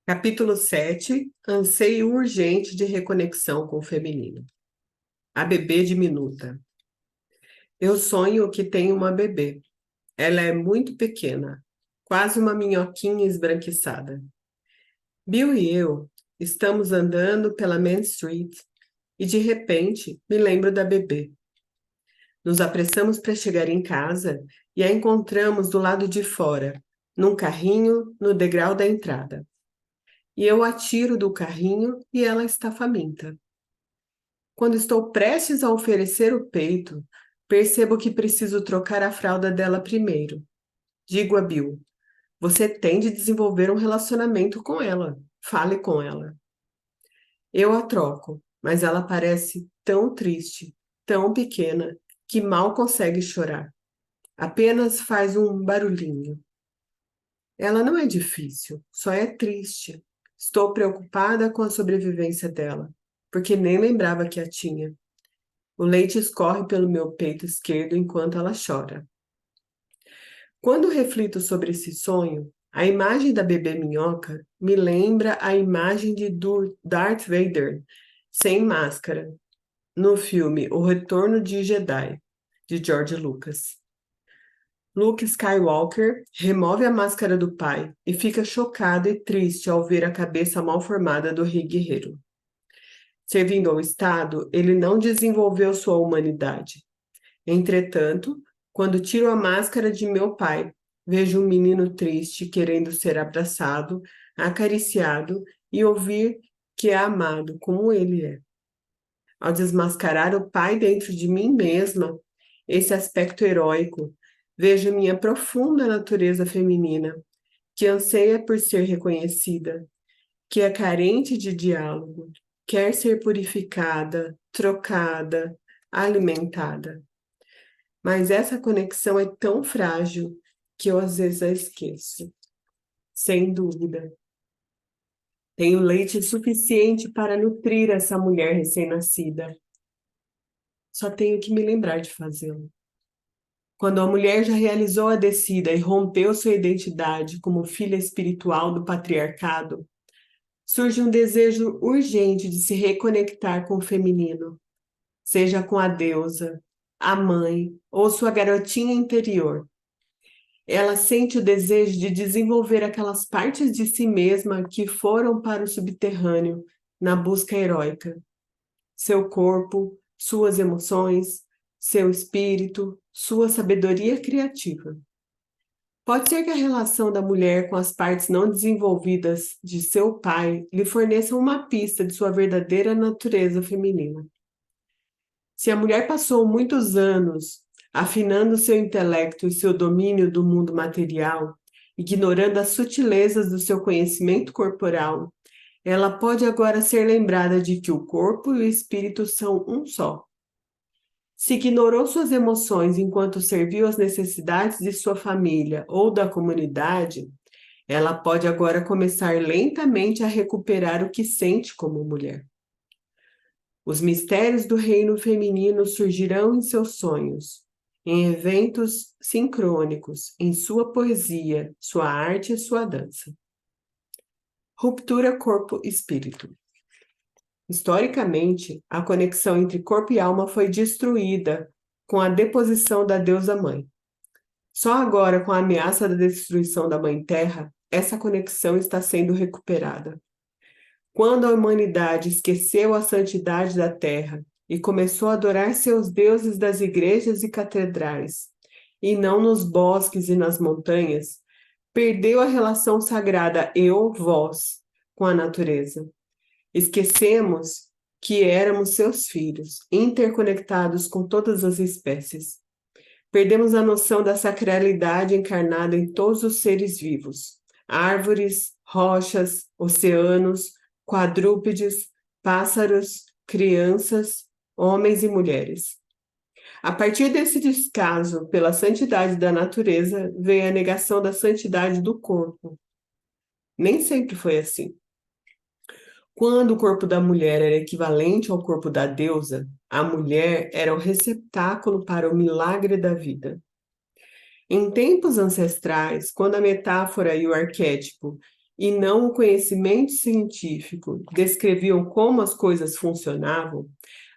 Capítulo 7. Anseio urgente de reconexão com o feminino. A bebê diminuta. Eu sonho que tenho uma bebê. Ela é muito pequena, quase uma minhoquinha esbranquiçada. Bill e eu estamos andando pela Main Street e de repente me lembro da bebê. Nos apressamos para chegar em casa e a encontramos do lado de fora, num carrinho no degrau da entrada. E eu a tiro do carrinho e ela está faminta. Quando estou prestes a oferecer o peito, percebo que preciso trocar a fralda dela primeiro. Digo a Bill: você tem de desenvolver um relacionamento com ela. Fale com ela. Eu a troco, mas ela parece tão triste, tão pequena, que mal consegue chorar. Apenas faz um barulhinho. Ela não é difícil, só é triste. Estou preocupada com a sobrevivência dela, porque nem lembrava que a tinha. O leite escorre pelo meu peito esquerdo enquanto ela chora. Quando reflito sobre esse sonho, a imagem da bebê minhoca me lembra a imagem de Darth Vader sem máscara no filme O Retorno de Jedi, de George Lucas. Luke Skywalker remove a máscara do pai e fica chocado e triste ao ver a cabeça mal formada do rei guerreiro. Servindo ao Estado, ele não desenvolveu sua humanidade. Entretanto, quando tiro a máscara de meu pai, vejo um menino triste querendo ser abraçado, acariciado e ouvir que é amado como ele é. Ao desmascarar o pai dentro de mim mesma, esse aspecto heróico, vejo minha profunda natureza feminina, que anseia por ser reconhecida, que é carente de diálogo, quer ser purificada, trocada, alimentada. Mas essa conexão é tão frágil que eu às vezes a esqueço. Sem dúvida. Tenho leite suficiente para nutrir essa mulher recém-nascida. Só tenho que me lembrar de fazê-lo. Quando a mulher já realizou a descida e rompeu sua identidade como filha espiritual do patriarcado, surge um desejo urgente de se reconectar com o feminino, seja com a deusa, a mãe ou sua garotinha interior. Ela sente o desejo de desenvolver aquelas partes de si mesma que foram para o subterrâneo na busca heróica. Seu corpo, suas emoções, seu espírito, sua sabedoria criativa. Pode ser que a relação da mulher com as partes não desenvolvidas de seu pai lhe forneça uma pista de sua verdadeira natureza feminina. Se a mulher passou muitos anos afinando seu intelecto e seu domínio do mundo material, ignorando as sutilezas do seu conhecimento corporal, ela pode agora ser lembrada de que o corpo e o espírito são um só. Se ignorou suas emoções enquanto serviu às necessidades de sua família ou da comunidade, ela pode agora começar lentamente a recuperar o que sente como mulher. Os mistérios do reino feminino surgirão em seus sonhos, em eventos sincrônicos, em sua poesia, sua arte e sua dança. Ruptura corpo-espírito. Historicamente, a conexão entre corpo e alma foi destruída com a deposição da deusa mãe. Só agora, com a ameaça da destruição da Mãe Terra, essa conexão está sendo recuperada. Quando a humanidade esqueceu a santidade da terra e começou a adorar seus deuses das igrejas e catedrais, e não nos bosques e nas montanhas, perdeu a relação sagrada eu-vós com a natureza. Esquecemos que éramos seus filhos, interconectados com todas as espécies. Perdemos a noção da sacralidade encarnada em todos os seres vivos, árvores, rochas, oceanos, quadrúpedes, pássaros, crianças, homens e mulheres. A partir desse descaso pela santidade da natureza, veio a negação da santidade do corpo. Nem sempre foi assim. Quando o corpo da mulher era equivalente ao corpo da deusa, a mulher era o receptáculo para o milagre da vida. Em tempos ancestrais, quando a metáfora e o arquétipo e não o conhecimento científico descreviam como as coisas funcionavam,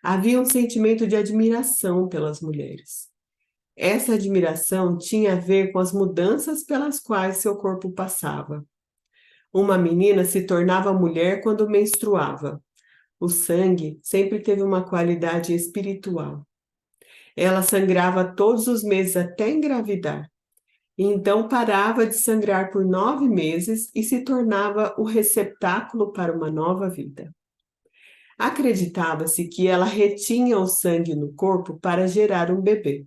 havia um sentimento de admiração pelas mulheres. Essa admiração tinha a ver com as mudanças pelas quais seu corpo passava. Uma menina se tornava mulher quando menstruava. O sangue sempre teve uma qualidade espiritual. Ela sangrava todos os meses até engravidar. E então parava de sangrar por 9 meses e se tornava o receptáculo para uma nova vida. Acreditava-se que ela retinha o sangue no corpo para gerar um bebê.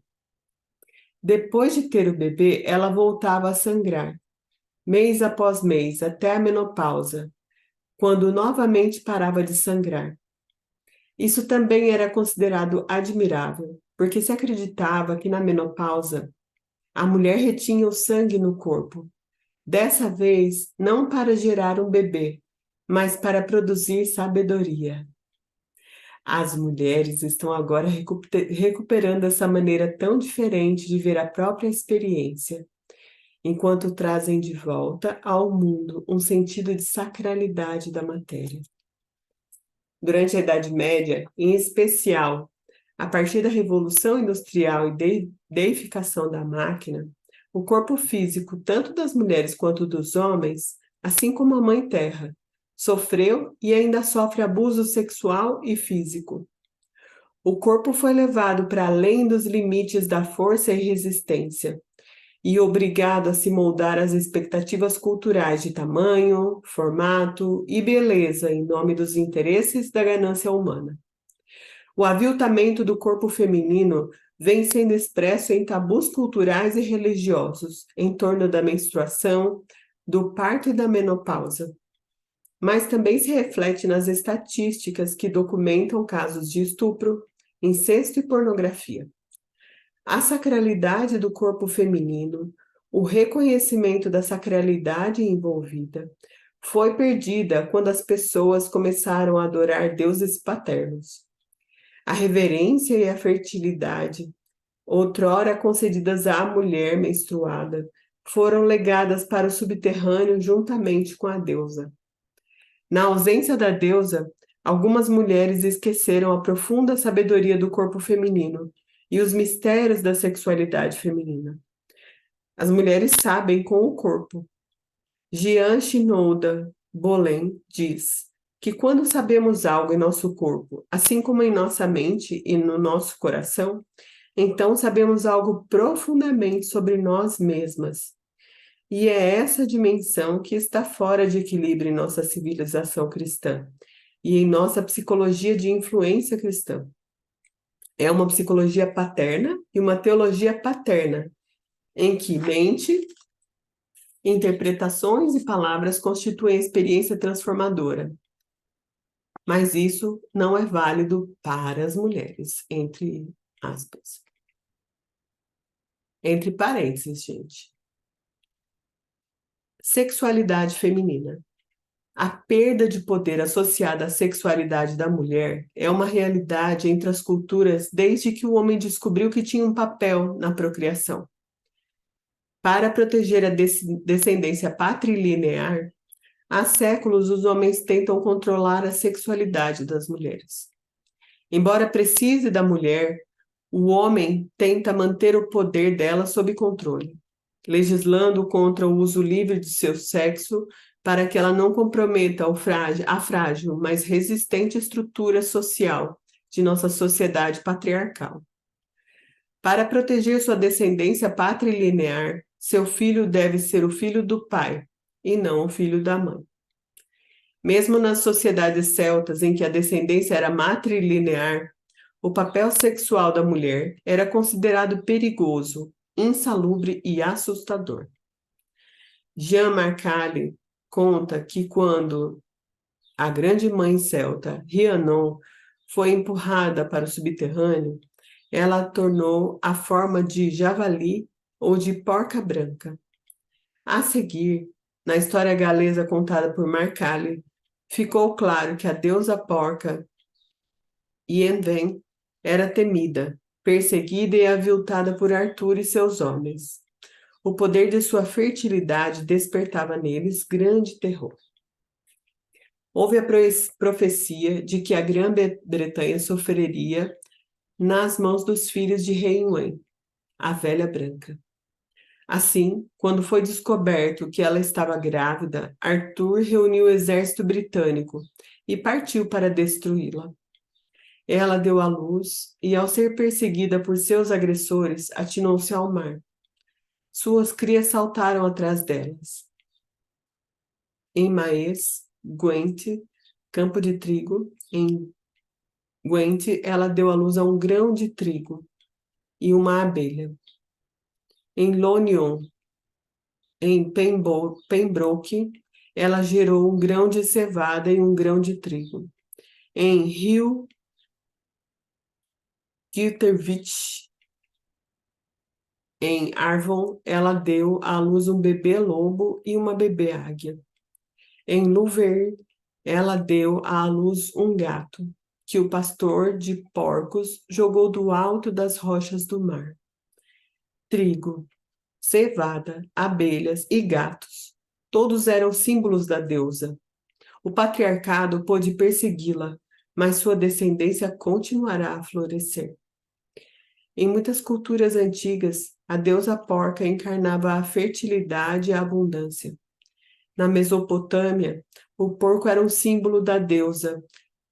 Depois de ter o bebê, ela voltava a sangrar, mês após mês, até a menopausa, quando novamente parava de sangrar. Isso também era considerado admirável, porque se acreditava que na menopausa a mulher retinha o sangue no corpo, dessa vez não para gerar um bebê, mas para produzir sabedoria. As mulheres estão agora recuperando essa maneira tão diferente de ver a própria experiência, enquanto trazem de volta ao mundo um sentido de sacralidade da matéria. Durante a Idade Média, em especial, a partir da Revolução Industrial e deificação da máquina, o corpo físico, tanto das mulheres quanto dos homens, assim como a Mãe Terra, sofreu e ainda sofre abuso sexual e físico. O corpo foi levado para além dos limites da força e resistência, e obrigado a se moldar às expectativas culturais de tamanho, formato e beleza em nome dos interesses da ganância humana. O aviltamento do corpo feminino vem sendo expresso em tabus culturais e religiosos em torno da menstruação, do parto e da menopausa, mas também se reflete nas estatísticas que documentam casos de estupro, incesto e pornografia. A sacralidade do corpo feminino, o reconhecimento da sacralidade envolvida, foi perdida quando as pessoas começaram a adorar deuses paternos. A reverência e a fertilidade, outrora concedidas à mulher menstruada, foram legadas para o subterrâneo juntamente com a deusa. Na ausência da deusa, algumas mulheres esqueceram a profunda sabedoria do corpo feminino e os mistérios da sexualidade feminina. As mulheres sabem com o corpo. Jean Shinoda Bolen diz que quando sabemos algo em nosso corpo, assim como em nossa mente e no nosso coração, então sabemos algo profundamente sobre nós mesmas. E é essa dimensão que está fora de equilíbrio em nossa civilização cristã e em nossa psicologia de influência cristã. É uma psicologia paterna e uma teologia paterna, em que mente, interpretações e palavras constituem a experiência transformadora. Mas isso não é válido para as mulheres, entre aspas. Entre parênteses, gente. Sexualidade feminina. A perda de poder associada à sexualidade da mulher é uma realidade entre as culturas desde que o homem descobriu que tinha um papel na procriação. Para proteger a descendência patrilinear, há séculos os homens tentam controlar a sexualidade das mulheres. Embora precise da mulher, o homem tenta manter o poder dela sob controle, legislando contra o uso livre de seu sexo para que ela não comprometa a frágil, mas resistente estrutura social de nossa sociedade patriarcal. Para proteger sua descendência patrilinear, seu filho deve ser o filho do pai e não o filho da mãe. Mesmo nas sociedades celtas em que a descendência era matrilinear, o papel sexual da mulher era considerado perigoso, insalubre e assustador. Jean Marcalli conta que quando a grande mãe celta, Rhiannon, foi empurrada para o subterrâneo, ela a tornou a forma de javali ou de porca branca. A seguir, na história galesa contada por Marcalli, ficou claro que a deusa porca, Yenven, era temida, perseguida e aviltada por Arthur e seus homens. O poder de sua fertilidade despertava neles grande terror. Houve a profecia de que a Grã-Bretanha sofreria nas mãos dos filhos de Rei a Velha Branca. Assim, quando foi descoberto que ela estava grávida, Arthur reuniu o exército britânico e partiu para destruí-la. Ela deu à luz e, ao ser perseguida por seus agressores, atinou-se ao mar. Suas crias saltaram atrás delas. Em Maes, Gwent, campo de trigo, em Gwent, ela deu à luz a um grão de trigo e uma abelha. Em Lonion, em Pembroke, ela gerou um grão de cevada e um grão de trigo. Em Rio Giltervich, em Arvon, ela deu à luz um bebê lobo e uma bebê águia. Em Louvain, ela deu à luz um gato, que o pastor de porcos jogou do alto das rochas do mar. Trigo, cevada, abelhas e gatos, todos eram símbolos da deusa. O patriarcado pôde persegui-la, mas sua descendência continuará a florescer. Em muitas culturas antigas, a deusa porca encarnava a fertilidade e a abundância. Na Mesopotâmia, o porco era um símbolo da deusa.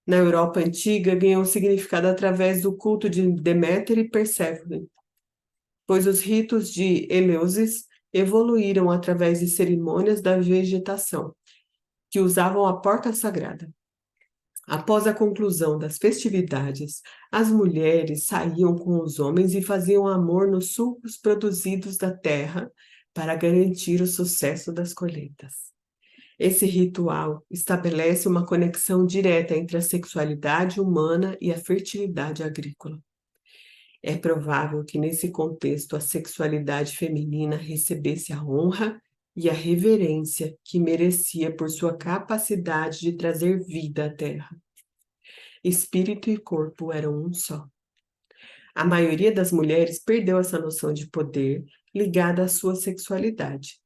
Na Europa antiga, ganhou significado através do culto de Deméter e Perséfone, pois os ritos de Eleusis evoluíram através de cerimônias da vegetação, que usavam a porca sagrada. Após a conclusão das festividades, as mulheres saíam com os homens e faziam amor nos sucos produzidos da terra para garantir o sucesso das colheitas. Esse ritual estabelece uma conexão direta entre a sexualidade humana e a fertilidade agrícola. É provável que, nesse contexto, a sexualidade feminina recebesse a honra e a reverência que merecia por sua capacidade de trazer vida à terra. Espírito e corpo eram um só. A maioria das mulheres perdeu essa noção de poder ligada à sua sexualidade.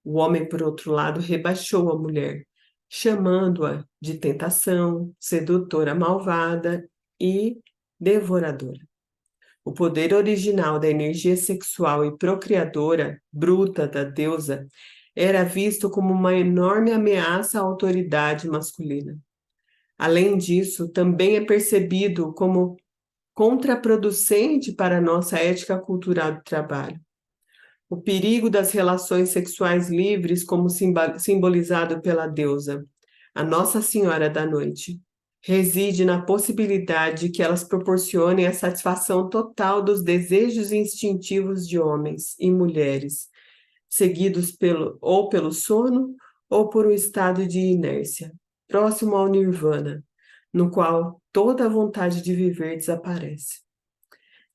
O homem, por outro lado, rebaixou a mulher, chamando-a de tentação, sedutora malvada e devoradora. O poder original da energia sexual e procriadora, bruta da deusa, era visto como uma enorme ameaça à autoridade masculina. Além disso, também é percebido como contraproducente para a nossa ética cultural do trabalho. O perigo das relações sexuais livres, como simbolizado pela deusa, a Nossa Senhora da Noite, reside na possibilidade de que elas proporcionem a satisfação total dos desejos instintivos de homens e mulheres, seguidos pelo sono ou por um estado de inércia, próximo ao nirvana, no qual toda a vontade de viver desaparece.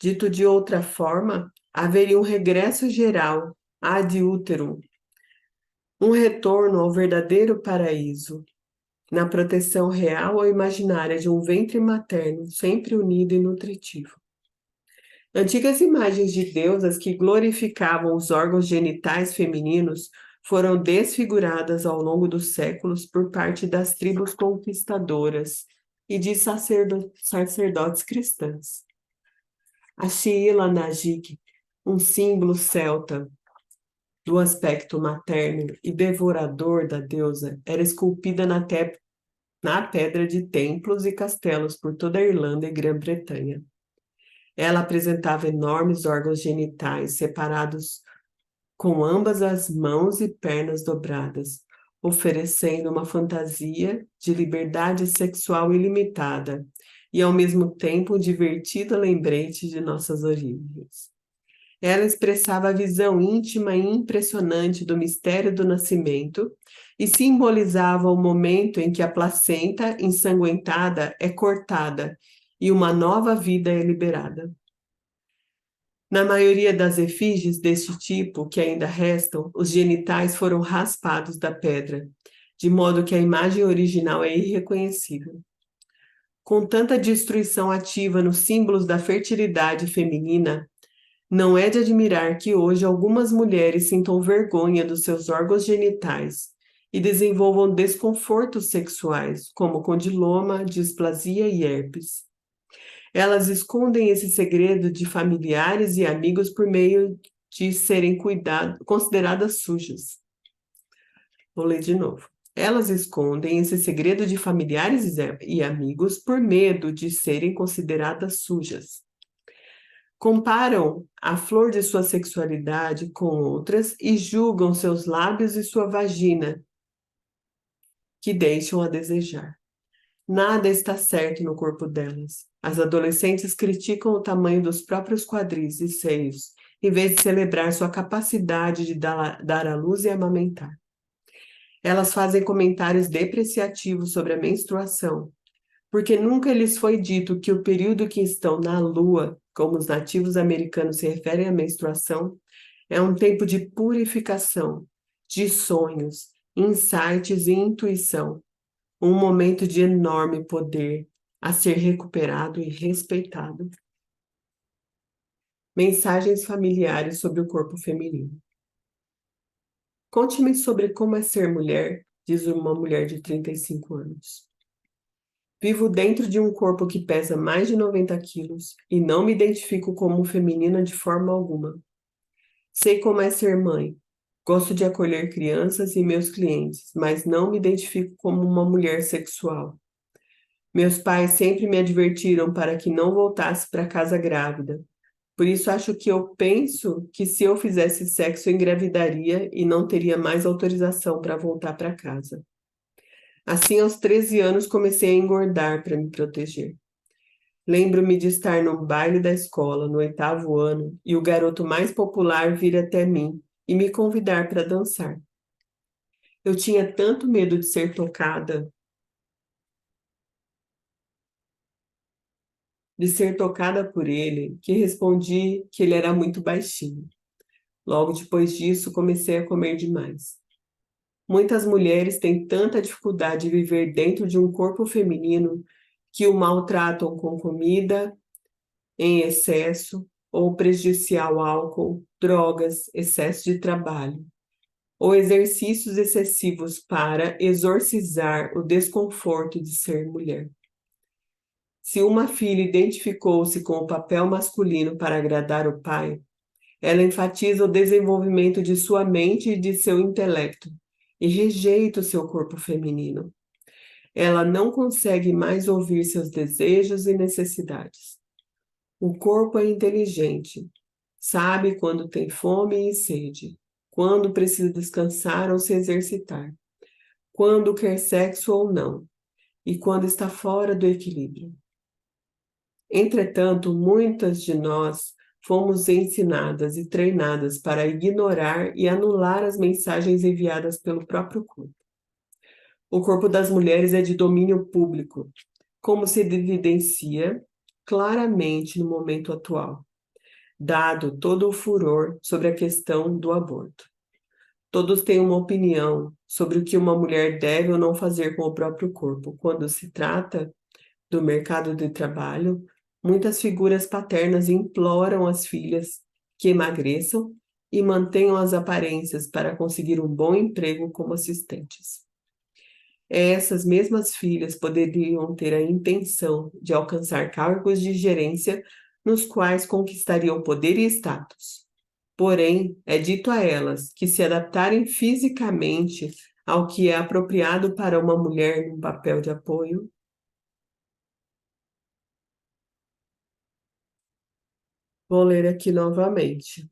Dito de outra forma, haveria um regresso geral ad úterum, um retorno ao verdadeiro paraíso, na proteção real ou imaginária de um ventre materno sempre unido e nutritivo. Antigas imagens de deusas que glorificavam os órgãos genitais femininos foram desfiguradas ao longo dos séculos por parte das tribos conquistadoras e de sacerdotes cristãs. A Sheila Najik, um símbolo celta do aspecto materno e devorador da deusa, era esculpida na pedra de templos e castelos por toda a Irlanda e Grã-Bretanha. Ela apresentava enormes órgãos genitais separados com ambas as mãos e pernas dobradas, oferecendo uma fantasia de liberdade sexual ilimitada e, ao mesmo tempo, um divertido lembrete de nossas origens. Ela expressava a visão íntima e impressionante do mistério do nascimento e simbolizava o momento em que a placenta ensanguentada é cortada e uma nova vida é liberada. Na maioria das efígies deste tipo que ainda restam, os genitais foram raspados da pedra, de modo que a imagem original é irreconhecível. Com tanta destruição ativa nos símbolos da fertilidade feminina, Não é de admirar que hoje algumas mulheres sintam vergonha dos seus órgãos genitais e desenvolvam desconfortos sexuais, como condiloma, displasia e herpes. Elas escondem esse segredo de familiares e amigos por meio de serem consideradas sujas. Vou ler de novo. Elas escondem esse segredo de familiares e amigos por medo de serem consideradas sujas. Comparam a flor de sua sexualidade com outras e julgam seus lábios e sua vagina, que deixam a desejar. Nada está certo no corpo delas. As adolescentes criticam o tamanho dos próprios quadris e seios, em vez de celebrar sua capacidade de dar à luz e amamentar. Elas fazem comentários depreciativos sobre a menstruação, porque nunca lhes foi dito que o período que estão na lua, como os nativos americanos se referem à menstruação, é um tempo de purificação, de sonhos, insights e intuição, um momento de enorme poder a ser recuperado e respeitado. Mensagens familiares sobre o corpo feminino. Conte-me sobre como é ser mulher, diz uma mulher de 35 anos. Vivo dentro de um corpo que pesa mais de 90 quilos e não me identifico como feminina de forma alguma. Sei como é ser mãe. Gosto de acolher crianças e meus clientes, mas não me identifico como uma mulher sexual. Meus pais sempre me advertiram para que não voltasse para casa grávida. Por isso acho que eu penso que se eu fizesse sexo eu engravidaria e não teria mais autorização para voltar para casa. Assim, aos 13 anos, comecei a engordar para me proteger. Lembro-me de estar no baile da escola, no 8º ano, e o garoto mais popular vir até mim e me convidar para dançar. Eu tinha tanto medo de ser tocada por ele, que respondi que ele era muito baixinho. Logo depois disso, comecei a comer demais. Muitas mulheres têm tanta dificuldade de viver dentro de um corpo feminino que o maltratam com comida em excesso ou prejudicial álcool, drogas, excesso de trabalho, ou exercícios excessivos para exorcizar o desconforto de ser mulher. Se uma filha identificou-se com o papel masculino para agradar o pai, ela enfatiza o desenvolvimento de sua mente e de seu intelecto e rejeita o seu corpo feminino. Ela não consegue mais ouvir seus desejos e necessidades. O corpo é inteligente, sabe quando tem fome e sede, quando precisa descansar ou se exercitar, quando quer sexo ou não, e quando está fora do equilíbrio. Entretanto, muitas de nós fomos ensinadas e treinadas para ignorar e anular as mensagens enviadas pelo próprio corpo. O corpo das mulheres é de domínio público, como se evidencia claramente no momento atual, dado todo o furor sobre a questão do aborto. Todos têm uma opinião sobre o que uma mulher deve ou não fazer com o próprio corpo. Quando se trata do mercado de trabalho, muitas figuras paternas imploram às filhas que emagreçam e mantenham as aparências para conseguir um bom emprego como assistentes. Essas mesmas filhas poderiam ter a intenção de alcançar cargos de gerência nos quais conquistariam poder e status. Porém, é dito a elas que se adaptarem fisicamente ao que é apropriado para uma mulher num papel de apoio. Vou ler aqui novamente.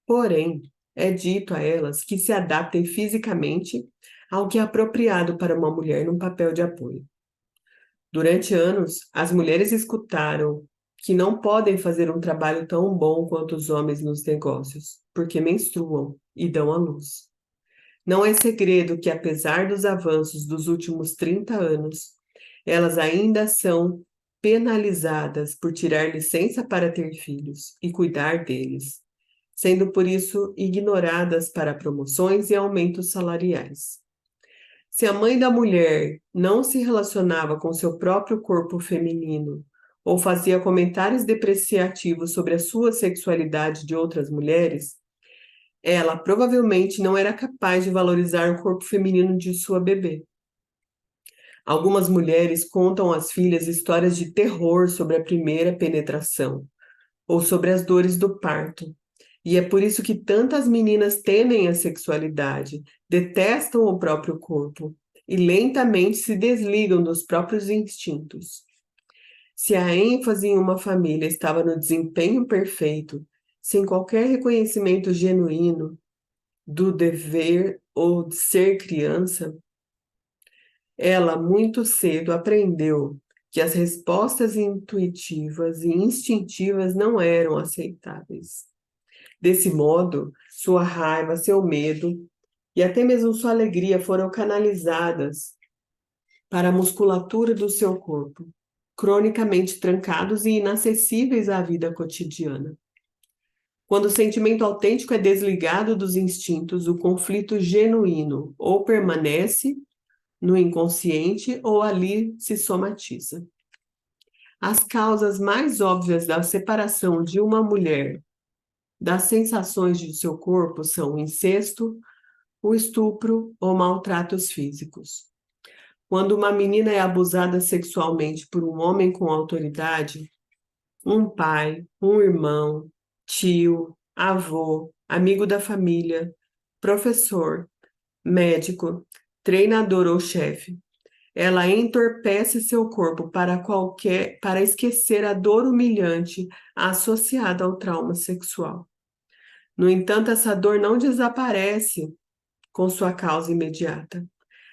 Porém, é dito a elas que se adaptem fisicamente ao que é apropriado para uma mulher num papel de apoio. Durante anos, as mulheres escutaram que não podem fazer um trabalho tão bom quanto os homens nos negócios, porque menstruam e dão à luz. Não é segredo que, apesar dos avanços dos últimos 30 anos, elas ainda são penalizadas por tirar licença para ter filhos e cuidar deles, sendo por isso ignoradas para promoções e aumentos salariais. Se a mãe da mulher não se relacionava com seu próprio corpo feminino ou fazia comentários depreciativos sobre a sua sexualidade de outras mulheres, ela provavelmente não era capaz de valorizar o corpo feminino de sua bebê. Algumas mulheres contam às filhas histórias de terror sobre a primeira penetração ou sobre as dores do parto. E é por isso que tantas meninas temem a sexualidade, detestam o próprio corpo e lentamente se desligam dos próprios instintos. Se a ênfase em uma família estava no desempenho perfeito, sem qualquer reconhecimento genuíno do dever ou de ser criança, ela muito cedo aprendeu que as respostas intuitivas e instintivas não eram aceitáveis. Desse modo, sua raiva, seu medo e até mesmo sua alegria foram canalizadas para a musculatura do seu corpo, cronicamente trancados e inacessíveis à vida cotidiana. Quando o sentimento autêntico é desligado dos instintos, o conflito genuíno ou permanece no inconsciente ou ali se somatiza. As causas mais óbvias da separação de uma mulher das sensações de seu corpo são o incesto, o estupro ou maltratos físicos. Quando uma menina é abusada sexualmente por um homem com autoridade, um pai, um irmão, tio, avô, amigo da família, professor, médico, treinador ou chefe, ela entorpece seu corpo para esquecer a dor humilhante associada ao trauma sexual. No entanto, essa dor não desaparece com sua causa imediata.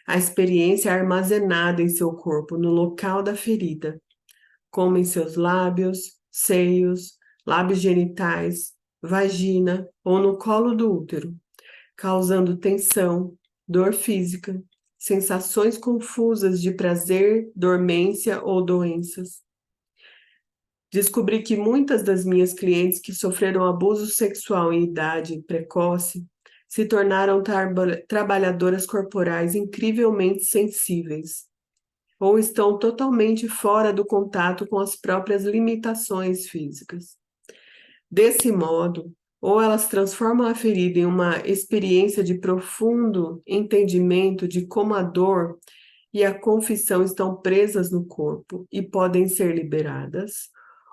A experiência é armazenada em seu corpo, no local da ferida, como em seus lábios, seios, lábios genitais, vagina ou no colo do útero, causando tensão, dor física, sensações confusas de prazer, dormência ou doenças. Descobri que muitas das minhas clientes que sofreram abuso sexual em idade precoce se tornaram trabalhadoras corporais incrivelmente sensíveis, ou estão totalmente fora do contato com as próprias limitações físicas. Desse modo, ou elas transformam a ferida em uma experiência de profundo entendimento de como a dor e a confissão estão presas no corpo e podem ser liberadas,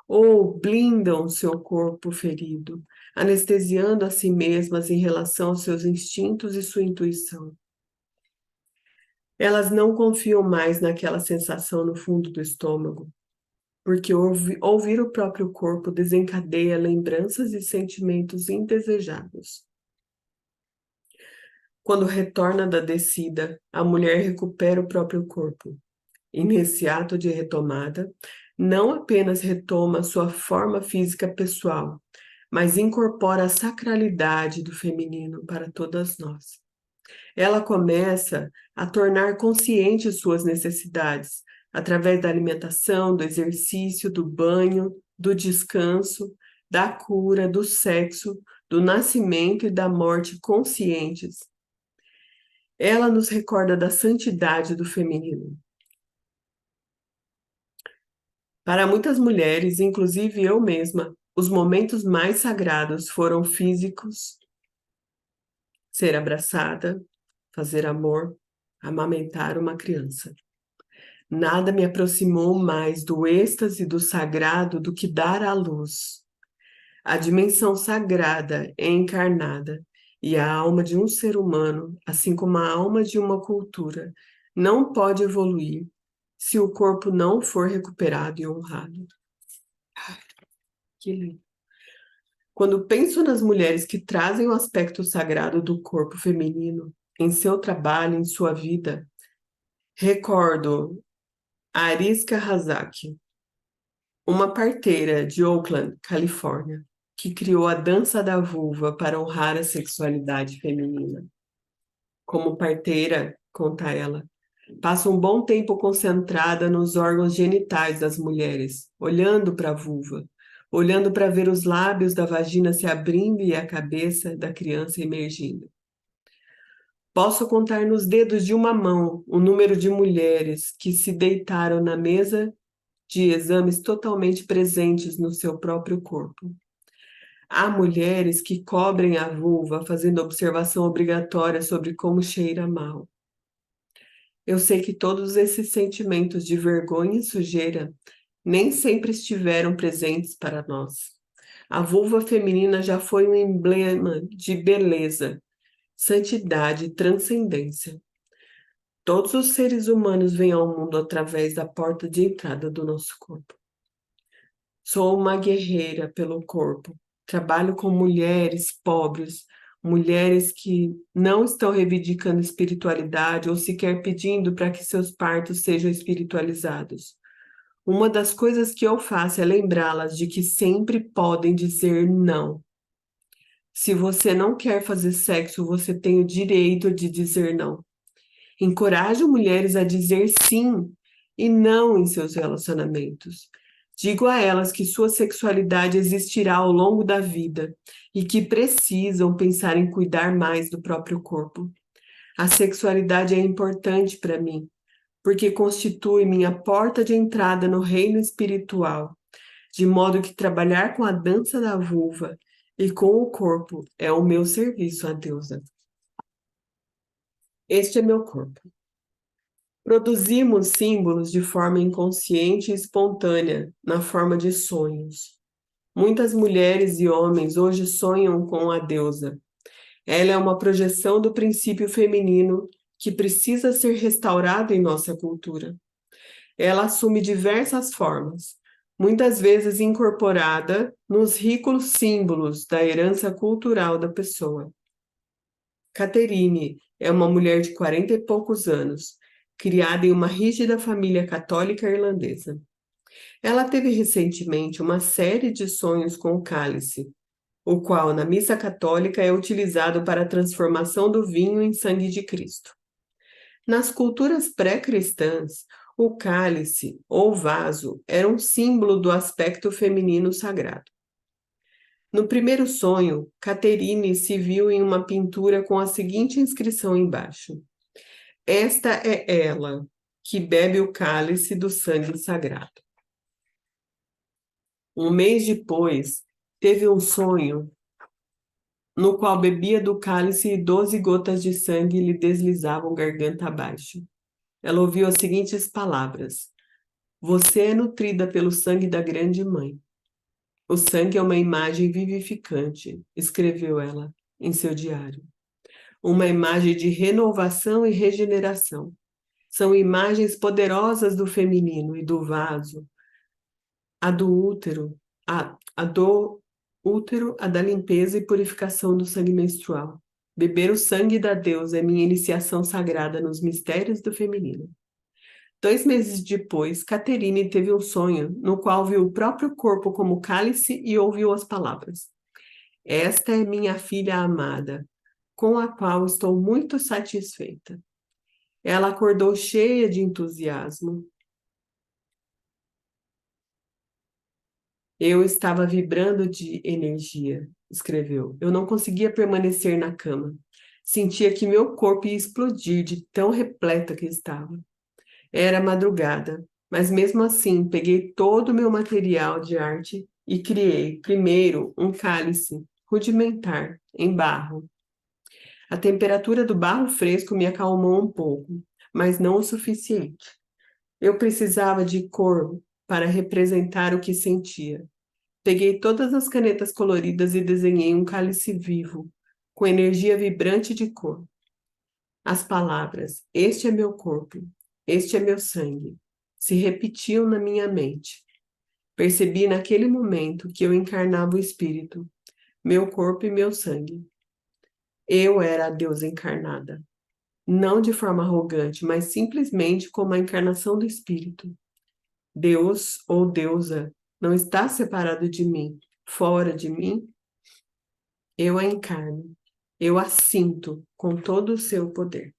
ou blindam seu corpo ferido, anestesiando a si mesmas em relação aos seus instintos e sua intuição. Elas não confiam mais naquela sensação no fundo do estômago, porque ouvir o próprio corpo desencadeia lembranças e sentimentos indesejados. Quando retorna da descida, a mulher recupera o próprio corpo. E nesse ato de retomada, não apenas retoma sua forma física pessoal, mas incorpora a sacralidade do feminino para todas nós. Ela começa a tornar consciente suas necessidades, através da alimentação, do exercício, do banho, do descanso, da cura, do sexo, do nascimento e da morte conscientes. Ela nos recorda da santidade do feminino. Para muitas mulheres, inclusive eu mesma, os momentos mais sagrados foram físicos, ser abraçada, fazer amor, amamentar uma criança. Nada me aproximou mais do êxtase do sagrado do que dar à luz. A dimensão sagrada é encarnada e a alma de um ser humano, assim como a alma de uma cultura, não pode evoluir se o corpo não for recuperado e honrado. Que lindo. Quando penso nas mulheres que trazem o aspecto sagrado do corpo feminino em seu trabalho, em sua vida, recordo a Ariska Hazaki, uma parteira de Oakland, Califórnia, que criou a dança da vulva para honrar a sexualidade feminina. Como parteira, conta ela, passa um bom tempo concentrada nos órgãos genitais das mulheres, olhando para a vulva, olhando para ver os lábios da vagina se abrindo e a cabeça da criança emergindo. Posso contar nos dedos de uma mão o número de mulheres que se deitaram na mesa de exames totalmente presentes no seu próprio corpo. Há mulheres que cobrem a vulva fazendo observação obrigatória sobre como cheira mal. Eu sei que todos esses sentimentos de vergonha e sujeira nem sempre estiveram presentes para nós. A vulva feminina já foi um emblema de beleza, santidade e transcendência. Todos os seres humanos vêm ao mundo através da porta de entrada do nosso corpo. Sou uma guerreira pelo corpo. Trabalho com mulheres pobres, mulheres que não estão reivindicando espiritualidade ou sequer pedindo para que seus partos sejam espiritualizados. Uma das coisas que eu faço é lembrá-las de que sempre podem dizer não. Se você não quer fazer sexo, você tem o direito de dizer não. Encorajo mulheres a dizer sim e não em seus relacionamentos. Digo a elas que sua sexualidade existirá ao longo da vida e que precisam pensar em cuidar mais do próprio corpo. A sexualidade é importante para mim, porque constitui minha porta de entrada no reino espiritual, de modo que trabalhar com a dança da vulva e com o corpo é o meu serviço à deusa. Este é meu corpo. Produzimos símbolos de forma inconsciente e espontânea, na forma de sonhos. Muitas mulheres e homens hoje sonham com a deusa. Ela é uma projeção do princípio feminino que precisa ser restaurado em nossa cultura. Ela assume diversas formas, muitas vezes incorporada nos ricos símbolos da herança cultural da pessoa. Catherine é uma mulher de 40 e poucos anos, criada em uma rígida família católica irlandesa. Ela teve recentemente uma série de sonhos com o cálice, o qual na missa católica é utilizado para a transformação do vinho em sangue de Cristo. Nas culturas pré-cristãs, o cálice ou vaso era um símbolo do aspecto feminino sagrado. No primeiro sonho, Catherine se viu em uma pintura com a seguinte inscrição embaixo: Esta é ela, que bebe o cálice do sangue sagrado. Um mês depois, teve um sonho no qual bebia do cálice e 12 gotas de sangue lhe deslizavam garganta abaixo. Ela ouviu as seguintes palavras: Você é nutrida pelo sangue da grande mãe. O sangue é uma imagem vivificante, escreveu ela em seu diário. Uma imagem de renovação e regeneração. São imagens poderosas do feminino e do vaso, a do útero, a do útero, a da limpeza e purificação do sangue menstrual. Beber o sangue da deusa é minha iniciação sagrada nos mistérios do feminino. 2 meses depois, Catherine teve um sonho no qual viu o próprio corpo como cálice e ouviu as palavras: Esta é minha filha amada, com a qual estou muito satisfeita. Ela acordou cheia de entusiasmo. Eu estava vibrando de energia, escreveu. Eu não conseguia permanecer na cama. Sentia que meu corpo ia explodir de tão repleta que estava. Era madrugada, mas mesmo assim peguei todo o meu material de arte e criei, primeiro, um cálice rudimentar, em barro. A temperatura do barro fresco me acalmou um pouco, mas não o suficiente. Eu precisava de cor para representar o que sentia. Peguei todas as canetas coloridas e desenhei um cálice vivo, com energia vibrante de cor. As palavras, este é meu corpo, este é meu sangue, se repetiam na minha mente. Percebi naquele momento que eu encarnava o espírito, meu corpo e meu sangue. Eu era a deusa encarnada, não de forma arrogante, mas simplesmente como a encarnação do espírito. Deus ou deusa não está separado de mim, fora de mim. Eu a encarno, eu a sinto com todo o seu poder.